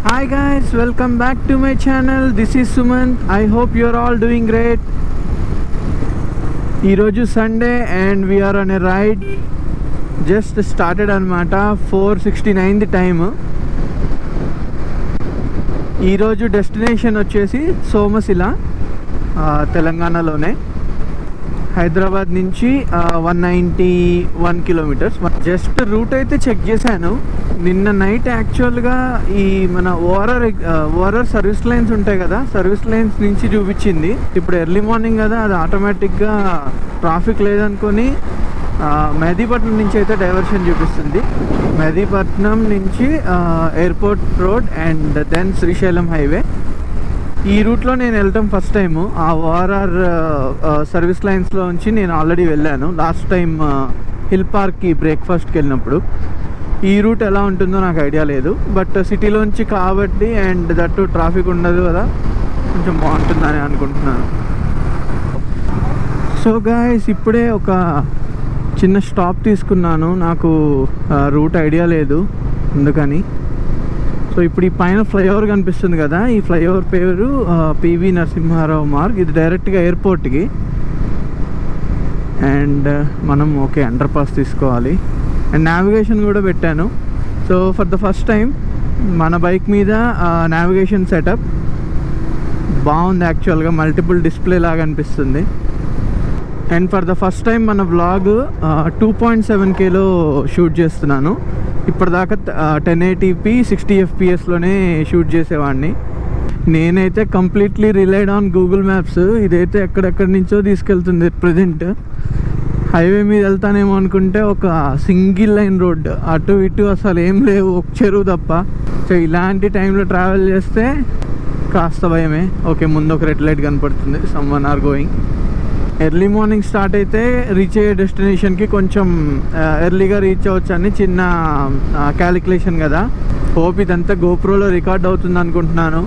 Hi guys, welcome back to my channel. This is Sumanth. I hope you're all doing great. Iroju Sunday and we are on a ride. Just started anamata 4:69 the time. Iroju destination వచ్చేసి Somasila, తెలంగాణలోనే. హైదరాబాద్ నుంచి 191 kilometres. Just route అయితే check చేశాను నిన్న night. యాక్చువల్గా ఈ మన ORR service lines ఉంటాయి కదా, సర్వీస్ లైన్స్ నుంచి చూపించింది. ఇప్పుడు ఎర్లీ మార్నింగ్ కదా, అది ఆటోమేటిక్గా ట్రాఫిక్ లేదనుకొని మెహదీపట్నం నుంచి అయితే డైవర్షన్ చూపిస్తుంది. మెహదీపట్నం నుంచి airport road and then Srisailam highway. ఈ రూట్లో నేను వెళ్ళటం ఫస్ట్ టైము. ఆ ఓఆర్ఆర్ సర్వీస్ లైన్స్లో నుంచి నేను ఆల్రెడీ వెళ్ళాను లాస్ట్ టైం హిల్ పార్క్కి బ్రేక్ఫాస్ట్కి వెళ్ళినప్పుడు. ఈ రూట్ ఎలా ఉంటుందో నాకు ఐడియా లేదు, బట్ సిటీలోంచి కాబట్టి అండ్ దట్టు ట్రాఫిక్ ఉండదు కదా, కొంచెం బాగుంటుందని అనుకుంటున్నాను. సో గాయ్స్, ఇప్పుడే ఒక చిన్న స్టాప్ తీసుకున్నాను. నాకు రూట్ ఐడియా లేదు అందుకని. సో ఇప్పుడు ఈ పైన ఫ్లైఓవర్ కనిపిస్తుంది కదా, ఈ ఫ్లైఓవర్ పేరు పివి నరసింహారావు మార్గ్. ఇది డైరెక్ట్గా ఎయిర్పోర్ట్కి. అండ్ మనం అండర్ పాస్ తీసుకోవాలి. అండ్ నావిగేషన్ కూడా పెట్టాను. So for the first time మన బైక్ మీద నావిగేషన్ సెటప్ బాగుంది. యాక్చువల్గా మల్టిపుల్ డిస్ప్లే లాగా అనిపిస్తుంది. And for the first time మన వ్లాగ్ 2.7Kలో షూట్ చేస్తున్నాను. ఇప్పటిదాకా 1080p 60 fpsలోనే షూట్ చేసేవాడిని. నేనైతే completely relied on Google maps. ఇదైతే ఎక్కడెక్కడి నుంచో తీసుకెళ్తుంది. ప్రజెంట్ హైవే మీద వెళ్తానేమో అనుకుంటే ఒక సింగిల్ లైన్ రోడ్, అటు ఇటు అసలు ఏం లేవు, ఒక చెరువు తప్ప. సో ఇలాంటి టైంలో ట్రావెల్ చేస్తే కాస్త భయమే. ముందు ఒక రెడ్ లైట్ కనపడుతుంది, someone or going. Early morning start అయితే రీచ్ అయ్యే డెస్టినేషన్కి కొంచెం ఎర్లీగా రీచ్ అవ్వచ్చు అని చిన్న క్యాలిక్యులేషన్ కదా. హోప్ ఇదంతా గోప్రోలో రికార్డ్ అవుతుంది అనుకుంటున్నాను.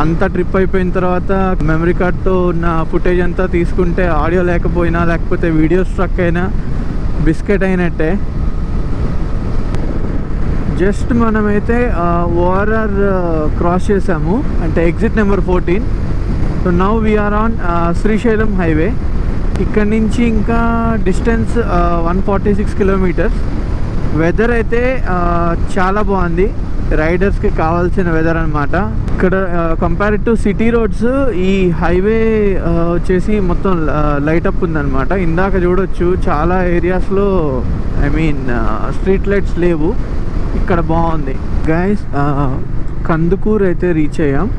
అంతా ట్రిప్ అయిపోయిన తర్వాత మెమరీ కార్డ్తో ఉన్న ఫుటేజ్ అంతా తీసుకుంటే ఆడియో లేకపోయినా, లేకపోతే వీడియో స్ట్రక్ అయినా బిస్కెట్ అయినట్టే. జస్ట్ మనమైతే ఓఆర్ఆర్ క్రాస్ చేసాము, అంటే exit number 14. So now we're on Srisailam highway. ఇక్కడ నుంచి ఇంకా డిస్టెన్స్ 146 కిలోమీటర్స్. వెదర్ అయితే చాలా బాగుంది, రైడర్స్కి కావాల్సిన వెదర్ అనమాట. ఇక్కడ కంపేర్డ్ టు సిటీ రోడ్స్ ఈ హైవే వచ్చేసి మొత్తం లైట్ అప్ ఉందన్నమాట. ఇందాక చూడొచ్చు చాలా ఏరియాస్లో స్ట్రీట్ లైట్స్ లేవు, ఇక్కడ బాగుంది. గైస్, కందుకూరు అయితే రీచ్ అయ్యాం.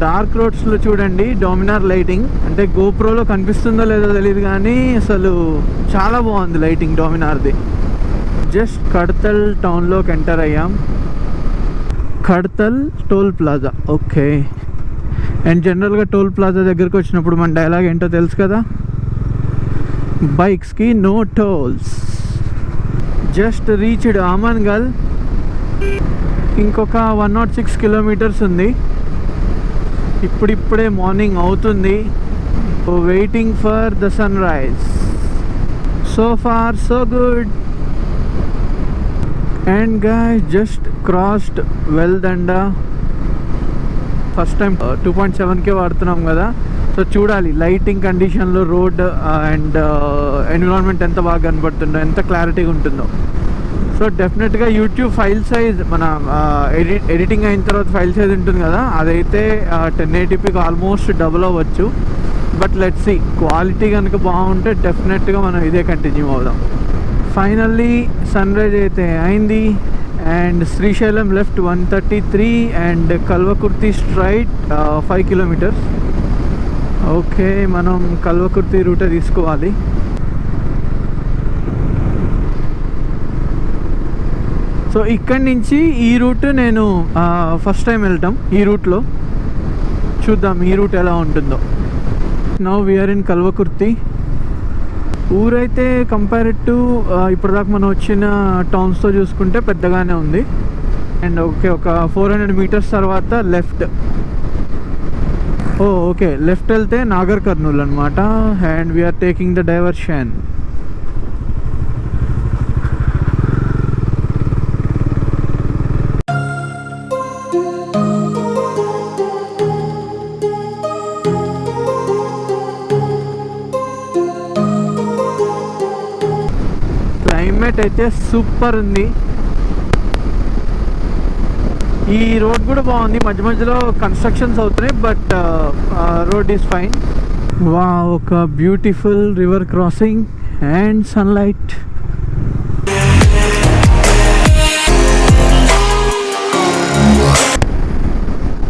డార్క్ రోడ్స్లో చూడండి డామినార్ లైటింగ్. అంటే గోప్రోలో కనిపిస్తుందో లేదో తెలియదు కానీ అసలు చాలా బాగుంది లైటింగ్ డామినార్ది. జస్ట్ కడతల్ టౌన్లోకి ఎంటర్ అయ్యాం. Kadthal toll plaza. అండ్ జనరల్గా టోల్ ప్లాజా దగ్గరకు వచ్చినప్పుడు మన డైలాగ్ ఏంటో తెలుసు కదా, బైక్స్కి no tolls. Just reached Amangal. ఇంకొక 106 కిలోమీటర్స్ ఉంది. ఇప్పుడిప్పుడే మార్నింగ్ అవుతుంది. Waiting for the sunrise. So far so good. And guys, just crossed Veldanda. First time 2.7K వాడుతున్నాం కదా, సో చూడాలి లైటింగ్ కండిషన్లో రోడ్ అండ్ ఎన్విరాన్మెంట్ ఎంత బాగా కనబడుతుందో, ఎంత క్లారిటీగా ఉంటుందో. సో డెఫినెట్గా యూట్యూబ్ ఫైల్ సైజ్ మన ఎడిటింగ్ అయిన తర్వాత ఫైల్ సైజ్ ఉంటుంది కదా, అదైతే 1080pకి ఆల్మోస్ట్ డబుల్ అవ్వచ్చు. బట్ లెట్స్ సీ, క్వాలిటీ కనుక బాగుంటే డెఫినెట్గా మనం ఇదే కంటిన్యూ అవుదాం. ఫైనల్లీ సన్ రైజ్ అయితే అయింది. And Srisailam left 133 and Kalwakurthy straight 5 kilometres. మనం కల్వకుర్తి రూటే తీసుకోవాలి. సో ఇక్కడి నుంచి ఈ రూట్ నేను ఫస్ట్ టైం వెళ్ళటం. ఈ రూట్లో చూద్దాం ఈ రూట్ ఎలా ఉంటుందో. Now we're in Kalwakurthy. ఊరైతే కంపేర్డ్ టు ఇప్పటిదాకా మనం వచ్చిన టౌన్స్తో చూసుకుంటే పెద్దగానే ఉంది. అండ్ ఒక 400 మీటర్స్ తర్వాత లెఫ్ట్. లెఫ్ట్ వెళ్తే నాగర్ కర్నూల్ అనమాట. And we're taking the diversion. Sunlight అయితే సూపర్ ఉంది. ఈ రోడ్ కూడా బాగుంది, మధ్య మధ్యలో కన్స్ట్రక్షన్స్ అవుతున్నాయి, బట్ రోడ్ ఈజ్ ఫైన్. వా, ఒక beautiful river crossing and sunlight.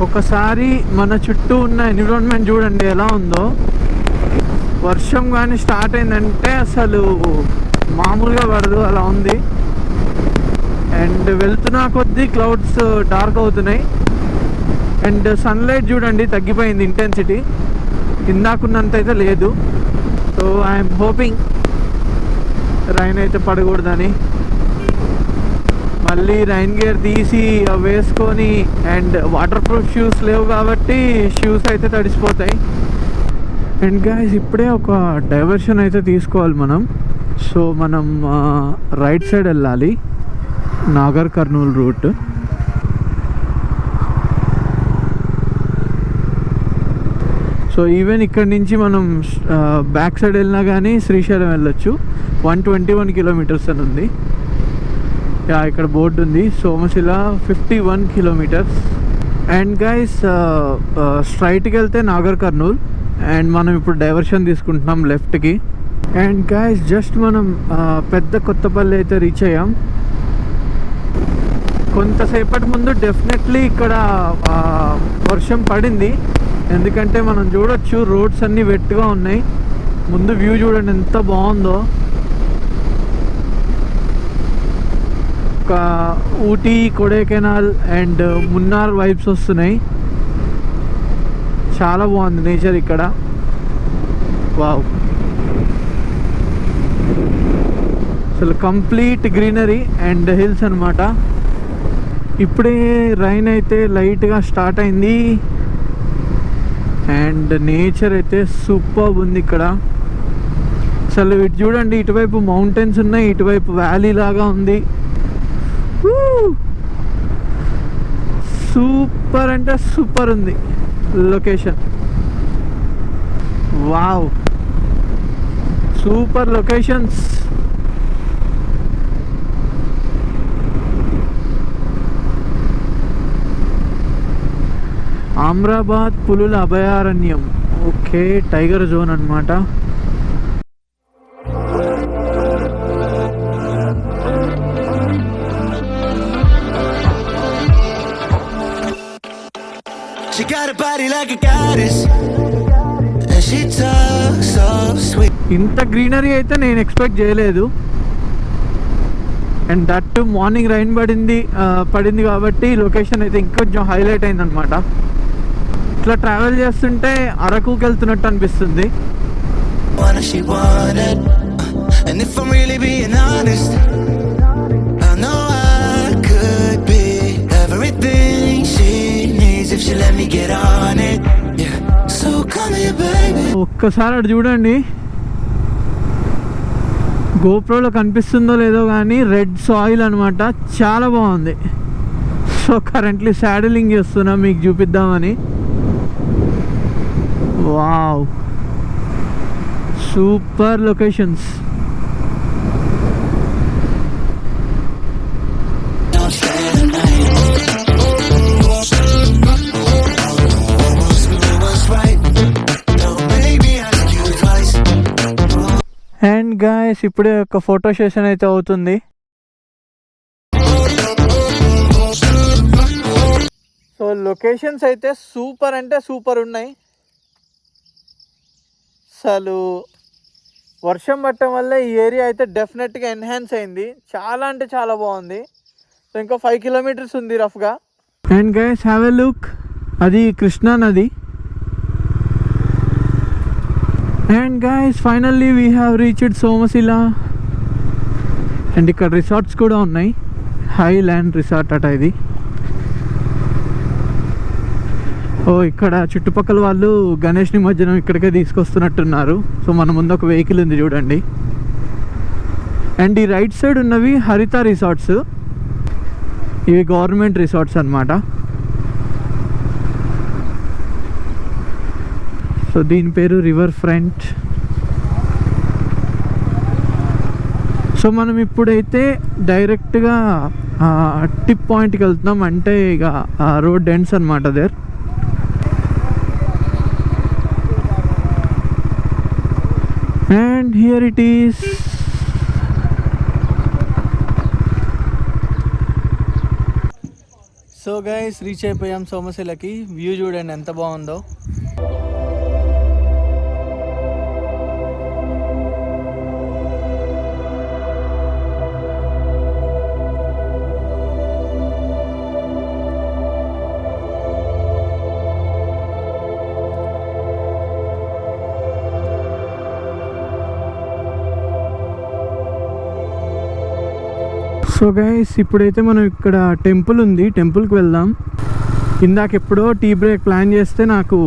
ఒకసారి మన చుట్టూ ఉన్న ఎన్విరాన్మెంట్ చూడండి ఎలా ఉందో. వర్షం కానీ స్టార్ట్ అయిందంటే అసలు మామూలుగా పడదు, అలా ఉంది. అండ్ వెళ్తున్నా కొద్దీ క్లౌడ్స్ డార్క్ అవుతున్నాయి. అండ్ సన్లైట్ చూడండి తగ్గిపోయింది ఇంటెన్సిటీ, ఇందాకున్నంత అయితే లేదు. సో ఐఎమ్ హోపింగ్ రైన్ అయితే పడకూడదని. మళ్ళీ రైన్ గేర్ తీసి వేసుకొని, అండ్ వాటర్ ప్రూఫ్ షూస్ లేవు కాబట్టి షూస్ అయితే తడిసిపోతాయి. అండ్ గైస్ ఇప్పుడే ఒక డైవర్షన్ అయితే తీసుకోవాలి మనం. సో మనం రైట్ సైడ్ వెళ్ళాలి, Nagar Kurnool route. So even ఇక్కడ నుంచి మనం బ్యాక్ సైడ్ వెళ్ళినా కానీ శ్రీశైలం వెళ్ళొచ్చు. 121 కిలోమీటర్స్ అని ఉంది. ఇక్కడ బోర్డు ఉంది, సోమశిల 51 కిలోమీటర్స్. అండ్ గైస్ స్ట్రైట్కి వెళ్తే నాగర్ కర్నూల్, అండ్ మనం ఇప్పుడు డైవర్షన్ తీసుకుంటున్నాం లెఫ్ట్కి. అండ్ గైస్ జస్ట్ మనం పెద్ద కొత్తపల్లి అయితే రీచ్ అయ్యాం. కొంతసేపటి ముందు డెఫినెట్లీ ఇక్కడ వర్షం పడింది, ఎందుకంటే మనం చూడొచ్చు రోడ్స్ అన్నీ వెట్గా ఉన్నాయి. ముందు వ్యూ చూడండి ఎంత బాగుందో. ఒక ఊటీ, కొడైకెనాల్ అండ్ మున్నార్ వైబ్స్ వస్తున్నాయి. చాలా బాగుంది నేచర్ ఇక్కడ. వావ్, అసలు కంప్లీట్ గ్రీనరీ అండ్ హిల్స్ అనమాట. ఇప్పుడే రైన్ అయితే లైట్గా స్టార్ట్ అయింది అండ్ నేచర్ అయితే సూపర్ ఉంది ఇక్కడ. అసలు ఇటు చూడండి, ఇటువైపు మౌంటైన్స్ ఉన్నాయి, ఇటువైపు వ్యాలీ లాగా ఉంది. సూపర్ అంటే సూపర్ ఉంది location. Wow, super locations. Amrabad పులుల అభయారణ్యం. ఓకే, టైగర్ జోన్ అన్నమాట. She got a body like a goddess and she talks so sweet. ఇంత గ్రీనరీ అయితే నేను ఎక్స్పెక్ట్ చేయలేదు. అండ్ దట్ మార్నింగ్ రైన్ పడింది కాబట్టి లొకేషన్ అయితే ఇంకొంచెం హైలైట్ అయింది అనమాట. ఇట్లా ట్రావెల్ చేస్తుంటే అరకుకి వెళ్తున్నట్టు అనిపిస్తుంది. ఒక్కసారి అటు చూడండి, గోప్రోలో కనిపిస్తుందో లేదో కానీ రెడ్ సాయిల్ అనమాట, చాలా బాగుంది. సో కరెంట్లీ శాడిలింగ్ చేస్తున్నా మీకు చూపిద్దామని. Wow, super locations. And guys ఇప్పుడే ఒక ఫోటో సెషన్ అయితే అవుతుంది. సో లొకేషన్స్ అయితే సూపర్ అంటే సూపర్ ఉన్నాయి. అసలు వర్షం పట్టడం వల్ల ఈ ఏరియా అయితే డెఫినెట్గా ఎన్హాన్స్ అయింది, చాలా అంటే చాలా బాగుంది. సో ఇంకా 5 కిలోమీటర్స్ ఉంది రఫ్గా. And guys have a look, అది కృష్ణా నది. And guys finally we have reached Somasila. And ఇక్కడ రిసార్ట్స్ కూడా ఉన్నాయి, హై ల్యాండ్ రిసార్ట్ అట ఇది. ఓ, ఇక్కడ చుట్టుపక్కల వాళ్ళు గణేష్ నిమజ్జనం ఇక్కడికే తీసుకొస్తున్నట్టున్నారు. సో మన ముందు ఒక వెహికల్ ఉంది చూడండి. అండ్ ఈ రైట్ సైడ్ ఉన్నవి హరిత రిసార్ట్స్, ఇవి గవర్నమెంట్ రిసార్ట్స్ అన్నమాట. సో దీని పేరు రివర్ ఫ్రంట్. సో మనం ఇప్పుడైతే డైరెక్ట్గా టిప్ పాయింట్కి వెళ్తున్నాం, అంటే ఇక రోడ్ ఎండ్స్ అనమాట there. And here it is. So guys reach అయిపోయాం సోమశిలకి. వ్యూ చూడండి ఎంత బాగుందో. సో గైస్ ఇప్పుడైతే మనం ఇక్కడ టెంపుల్ ఉంది, టెంపుల్కి వెళ్దాం. ఇందాక ఎప్పుడో టీ బ్రేక్ ప్లాన్ చేస్తే నాకు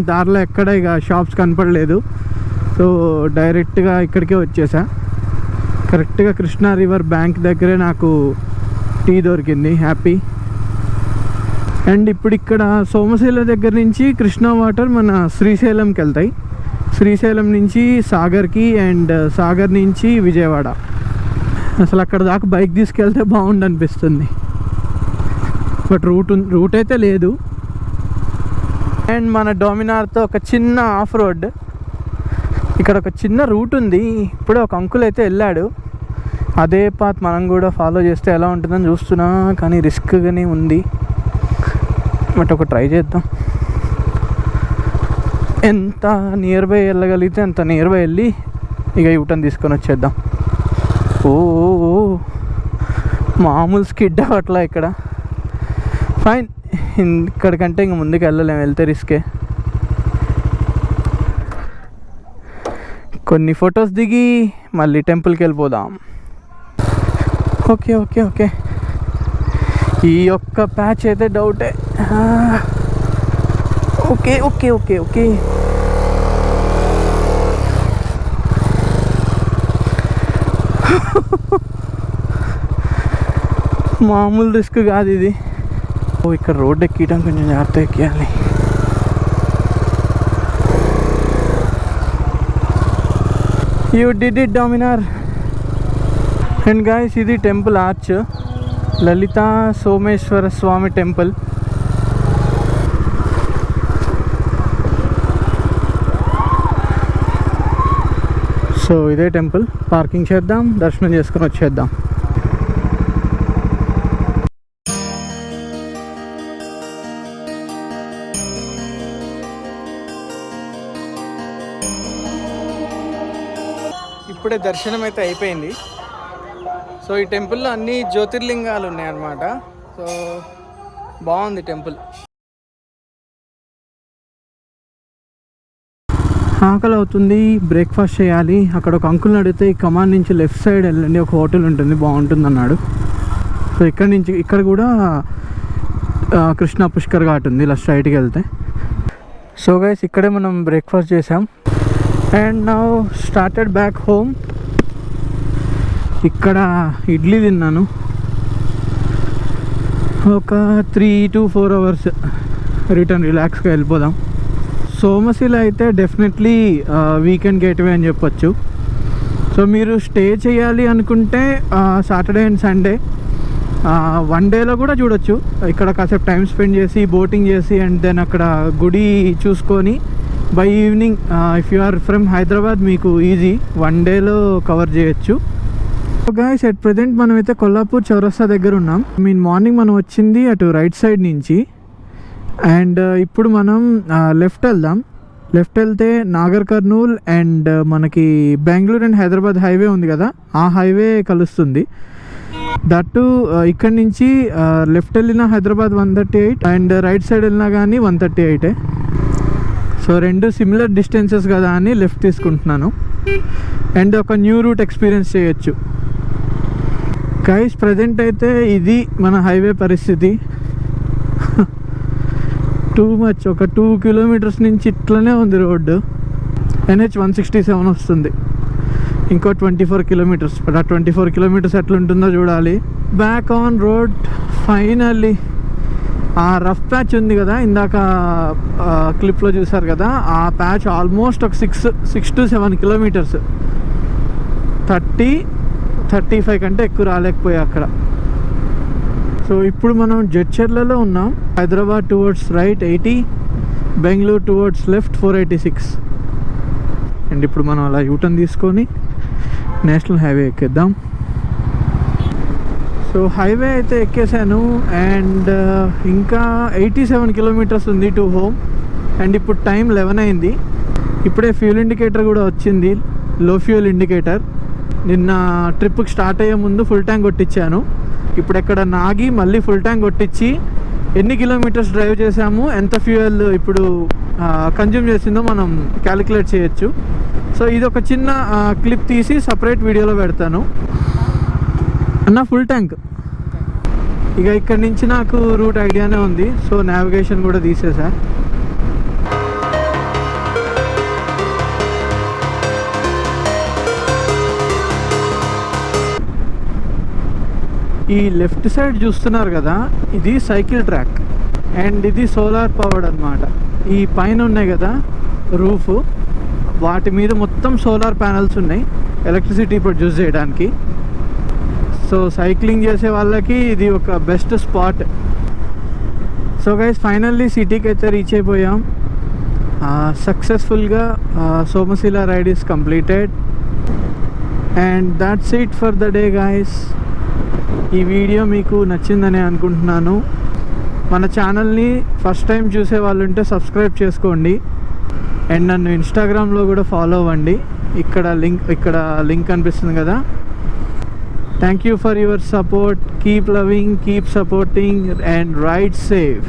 దారిలో ఎక్కడ ఇక షాప్స్ కనపడలేదు. సో డైరెక్ట్గా ఇక్కడికే వచ్చేసా. కరెక్ట్గా కృష్ణా రివర్ బ్యాంక్ దగ్గరే నాకు టీ దొరికింది, హ్యాపీ. అండ్ ఇప్పుడు ఇక్కడ సోమశిల దగ్గర నుంచి కృష్ణా వాటర్ మన శ్రీశైలంకి వెళ్తాయి. శ్రీశైలం నుంచి సాగర్కి అండ్ సాగర్ నుంచి విజయవాడ. అసలు అక్కడ దాకా బైక్ తీసుకెళ్తే బాగుండు అనిపిస్తుంది, బట్ రూట్ అయితే లేదు. అండ్ మన డోమినార్తో ఒక చిన్న ఆఫ్ రోడ్, ఇక్కడ ఒక చిన్న రూట్ ఉంది. ఇప్పుడే ఒక అంకుల్ అయితే వెళ్ళాడు, అదే పాత్ మనం కూడా ఫాలో చేస్తే ఎలా ఉంటుందని చూస్తున్నా, కానీ రిస్క్గానే ఉంది. బట్ ఒక ట్రై చేద్దాం. ఎంత నియర్ బై వెళ్ళగలిగితే అంత నియర్ బై వెళ్ళి ఇక యూటర్న్ తీసుకొని వచ్చేద్దాం. ఓ మామూలు స్కిడ్ అట్లా ఇక్కడ. ఫైన్, ఇక్కడికంటే ఇంక ముందుకు వెళ్ళలేము, వెళ్తే రిస్కే. కొన్ని ఫొటోస్ దిగి మళ్ళీ టెంపుల్కి వెళ్ళిపోదాం. ఓకే ఓకే ఓకే, ఈ ఒక్క ప్యాచ్ అయితే డౌటే. ఓకే ఓకే ఓకే ఓకే, మామూలు రిస్క్ కాదు ఇది. ఓ ఇక్కడ రోడ్ ఎక్కడం కొంచెం జాగ్రత్త ఎక్కియాలి. You did it Dominar. And guys ఇది temple arch, Lalitha Someshwara Swamy temple. So ఇదే టెంపుల్. పార్కింగ్ చేద్దాం, దర్శనం చేసుకొని వచ్చేద్దాం. ఇప్పుడే దర్శనం అయితే అయిపోయింది. సో ఈ టెంపుల్లో అన్ని జ్యోతిర్లింగాలు ఉన్నాయన్నమాట. సో బాగుంది టెంపుల్. ఆకలి అవుతుంది, బ్రేక్ఫాస్ట్ చేయాలి. అక్కడ ఒక అంకుల్ని అడిగితే ఈ కమాండ్ నుంచి లెఫ్ట్ సైడ్ వెళ్ళండి, ఒక హోటల్ ఉంటుంది బాగుంటుంది అన్నాడు. సో ఇక్కడ కూడా కృష్ణా పుష్కర్ ఘాట్ ఉంది, ఇలా స్ట్రైట్కి వెళ్తే. సో గైస్ ఇక్కడే మనం బ్రేక్ఫాస్ట్ చేసాం. And now started back home. ఇక్కడ ఇడ్లీ తిన్నాను. ఒక 3 to 4 hours రిటర్న్ రిలాక్స్గా వెళ్ళిపోదాం. సోమశిల అయితే డెఫినెట్లీ వీకెండ్ గేట్వే అని చెప్పొచ్చు. సో మీరు స్టే చేయాలి అనుకుంటే సాటర్డే అండ్ సండే 1 డేలో కూడా చూడొచ్చు. ఇక్కడ కాసేపు టైం స్పెండ్ చేసి బోటింగ్ చేసి అండ్ దెన్ అక్కడ గుడి చూసుకొని by evening if you are from Hyderabad మీకు ఈజీ 1 డేలో కవర్ చేయొచ్చు. గైస్ ఎట్ ప్రెజెంట్ మనమైతే కొల్లాపూర్ చౌరస్తా దగ్గర ఉన్నాం. మార్నింగ్ మనం వచ్చింది అటు రైట్ సైడ్ నుంచి. అండ్ ఇప్పుడు మనం లెఫ్ట్ వెళ్దాం. లెఫ్ట్ వెళ్తే నాగర్ కర్నూల్ అండ్ మనకి బెంగళూరు అండ్ హైదరాబాద్ హైవే ఉంది కదా, ఆ హైవే కలుస్తుంది. దట్టు ఇక్కడి నుంచి లెఫ్ట్ వెళ్ళినా హైదరాబాద్ 138 అండ్ రైట్ సైడ్ వెళ్ళినా కానీ 138. సో రెండు సిమిలర్ డిస్టెన్సెస్ కదా అని లెఫ్ట్ తీసుకుంటున్నాను. అండ్ ఒక న్యూ రూట్ ఎక్స్పీరియన్స్ చేయొచ్చు. గైస్ ప్రజెంట్ అయితే ఇది మన హైవే పరిస్థితి. Too much. ఒక 2 kilometers నుంచి ఇట్లనే ఉంది రోడ్డు. NH 167 వస్తుంది, ఇంకో 24 kilometers. బట్ ఆ 24 kilometers ఎట్లుంటుందో చూడాలి. Back on road finally. ఆ రఫ్ ప్యాచ్ ఉంది కదా ఇందాక క్లిప్లో చూసారు కదా, ఆ ప్యాచ్ ఆల్మోస్ట్ ఒక 6 to 7 kilometers 30 35 కంటే ఎక్కువ రాలేకపోయా అక్కడ. సో ఇప్పుడు మనం జడ్చర్లలో ఉన్నాం. Hyderabad towards right 80, Bengaluru towards left 486. And ఇప్పుడు మనం అలా యూటర్న్ తీసుకొని నేషనల్ హైవే ఎక్కేద్దాం. సో హైవే అయితే ఎక్కేసాను అండ్ ఇంకా 87 కిలోమీటర్స్ ఉంది టు హోమ్. అండ్ ఇప్పుడు టైం 11 అయింది. ఇప్పుడే ఫ్యూల్ ఇండికేటర్ కూడా వచ్చింది, లో ఫ్యూల్ ఇండికేటర్. నిన్న ట్రిప్కి స్టార్ట్ అయ్యే ముందు ఫుల్ ట్యాంక్ కొట్టించాను. ఇప్పుడు ఎక్కడ నాగి మళ్ళీ ఫుల్ ట్యాంక్ కొట్టించి ఎన్ని కిలోమీటర్స్ డ్రైవ్ చేసాము, ఎంత ఫ్యూయల్ ఇప్పుడు కన్జ్యూమ్ చేసిందో మనం క్యాలిక్యులేట్ చేయొచ్చు. సో ఇది ఒక చిన్న క్లిప్ తీసి సపరేట్ వీడియోలో పెడతాను. అన్న ఫుల్ ట్యాంక్. ఇక ఇక్కడి నుంచి నాకు రూట్ ఐడియానే ఉంది. సో నావిగేషన్ కూడా తీసేసా. ఈ లెఫ్ట్ సైడ్ చూస్తున్నారు కదా, ఇది సైకిల్ ట్రాక్ అండ్ ఇది సోలార్ పవర్డ్ అనమాట. ఈ పైన ఉన్నాయి కదా రూఫ్, వాటి మీద మొత్తం సోలార్ ప్యానల్స్ ఉన్నాయి ఎలక్ట్రిసిటీ ప్రొడ్యూస్ చేయడానికి. సో సైక్లింగ్ చేసే వాళ్ళకి ఇది ఒక best spot. So guys finally సిటీకి అయితే రీచ్ అయిపోయాం. సక్సెస్ఫుల్గా Somasila ride is completed and that's it for the day guys. ఈ వీడియో మీకు నచ్చిందని అనుకుంటున్నాను. మన ఛానల్ని ఫస్ట్ టైం చూసే వాళ్ళు ఉంటే సబ్స్క్రైబ్ చేసుకోండి అండ్ నన్ను ఇన్స్టాగ్రామ్లో కూడా ఫాలో అవ్వండి. ఇక్కడ లింక్ కనిపిస్తుంది కదా. Thank you for your support. Keep loving, keep supporting and ride safe.